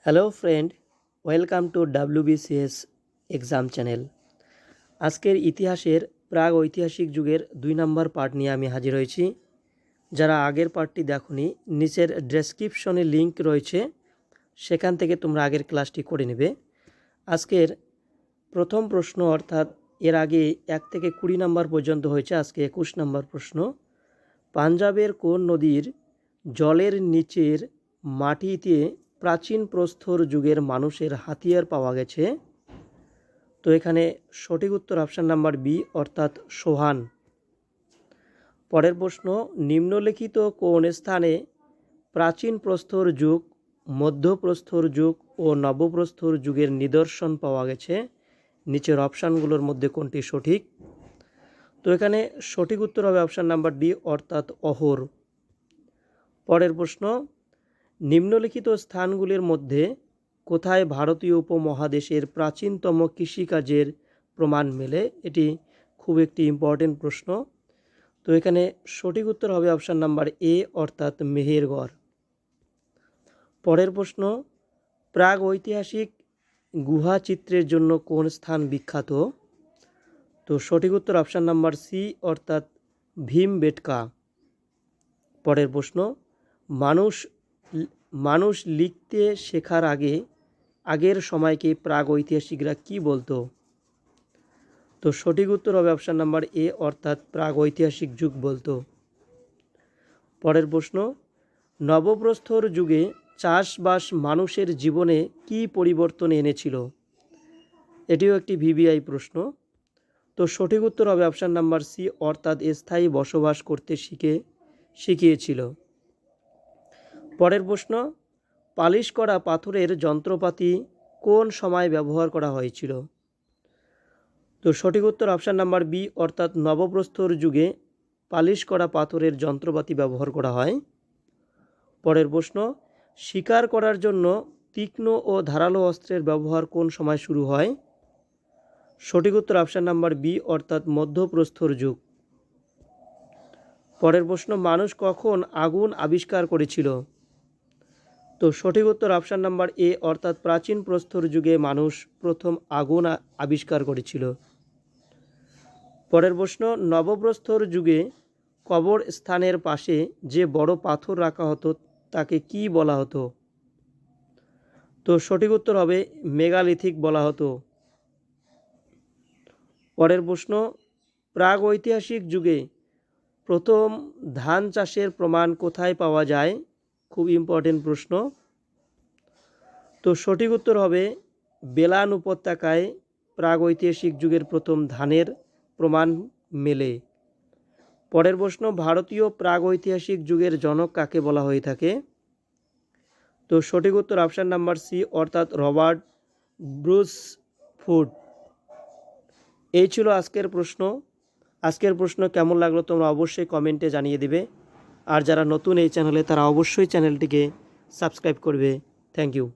Hello friend, welcome to WBCS exam channel. আজকের ইতিহাসের প্রাগ ঐতিহাসিক যুগের 2 নম্বর পার্ট নিয়ে আমি হাজির হয়েছি। যারা আগের পার্টটি দেখোনি, নিচের ডেসক্রিপশনে লিংক রয়েছে, সেখান থেকে তোমরা আগের ক্লাসটি করে নেবে। আজকের প্রথম প্রশ্ন, অর্থাৎ এর আগে 1 থেকে 20 নম্বর পর্যন্ত হয়েছে, আজকে 21 নম্বর প্রশ্ন। পাঞ্জাবের কোন নদীর জলের নিচের মাটিতে প্রাচীন প্রস্তর যুগের মানুষের হাতিয়ার পাওয়া গেছে? তো এখানে সঠিক উত্তর অপশান নাম্বার বি, অর্থাৎ সোহান। পরের প্রশ্ন, নিম্নলিখিত কোন স্থানে প্রাচীন প্রস্তর যুগ, মধ্যপ্রস্তর যুগ ও নবপ্রস্তর যুগের নিদর্শন পাওয়া গেছে? নিচের অপশানগুলোর মধ্যে কোনটি সঠিক? তো এখানে সঠিক উত্তর হবে অপশান নাম্বার ডি, অর্থাৎ অহোর। পরের প্রশ্ন, নিম্নলিখিত স্থানগুলির মধ্যে কোথায় ভারতীয় উপমহাদেশের প্রাচীনতম কৃষিকাজের প্রমাণ মেলে? এটি খুব একটি ইম্পর্টেন্ট প্রশ্ন। তো এখানে সঠিক উত্তর হবে অপশান নাম্বার এ, অর্থাৎ মেহেরগড়। পরের প্রশ্ন, প্রাগ ঐতিহাসিক গুহা চিত্রের জন্য কোন স্থান বিখ্যাত? তো সঠিক উত্তর অপশান নাম্বার সি, অর্থাৎ ভীমবেটকা। পরের প্রশ্ন, মানুষ লিখতে শেখার আগের সময়কে প্রাগ ঐতিহাসিকরা কি বলতো? তো সঠিক উত্তর হবে অপশান নাম্বার এ, অর্থাৎ প্রাগ ঐতিহাসিক যুগ বলতো। পরের প্রশ্ন, নবপ্রস্তর যুগে চাষবাস মানুষের জীবনে কি পরিবর্তন এনেছিল? এটিও একটি ভিভিআই প্রশ্ন। তো সঠিক উত্তর হবে অপশান নাম্বার সি, অর্থাৎ স্থায়ী বসবাস করতে শিখিয়েছিল। পরের প্রশ্ন, পালিশ করা পাথরের যন্ত্রপাতি কোন সময় ব্যবহার করা হয়েছিল? তো সঠিক উত্তর অপশান নাম্বার বি, অর্থাৎ নবপ্রস্তর যুগে পালিশ করা পাথরের যন্ত্রপাতি ব্যবহার করা হয়। পরের প্রশ্ন, শিকার করার জন্য তীক্ষ্ণ ও ধারালো অস্ত্রের ব্যবহার কোন সময় শুরু হয়? সঠিক উত্তর অপশান নাম্বার বি, অর্থাৎ মধ্যপ্রস্তর যুগ। পরের প্রশ্ন, মানুষ কখন আগুন আবিষ্কার করেছিল? তো সঠিক উত্তর অপশান নাম্বার এ, অর্থাৎ প্রাচীন প্রস্তর যুগে মানুষ প্রথম আগুন আবিষ্কার করেছিল। পরের প্রশ্ন, নবপ্রস্তর যুগে কবর স্থানের পাশে যে বড় পাথর রাখা হতো তাকে কি বলা হতো? তো সঠিক উত্তর হবে মেগালিথিক বলা হতো। পরের প্রশ্ন, প্রাগ ঐতিহাসিক যুগে প্রথম ধান চাষের প্রমাণ কোথায় পাওয়া যায়? খুব ইম্পর্টেন্ট প্রশ্ন। তো সঠিক উত্তর হবে বেলান উপত্যকায় প্রাগ ঐতিহাসিক যুগের প্রথম ধানের প্রমাণ মেলে। পরের প্রশ্ন, ভারতীয় প্রাগ ঐতিহাসিক যুগের জনক কাকে বলা হয়ে থাকে? তো সঠিক উত্তর অপশান নাম্বার সি, অর্থাৎ রবার্ট ব্রুসফুট। এই ছিল আজকের প্রশ্ন। আজকের প্রশ্ন কেমন লাগলো তোমরা অবশ্যই কমেন্টে জানিয়ে দেবে। আর যারা নতুন এই চ্যানেলে, তারা অবশ্যই চ্যানেলটিকে সাবস্ক্রাইব করবে। Thank you.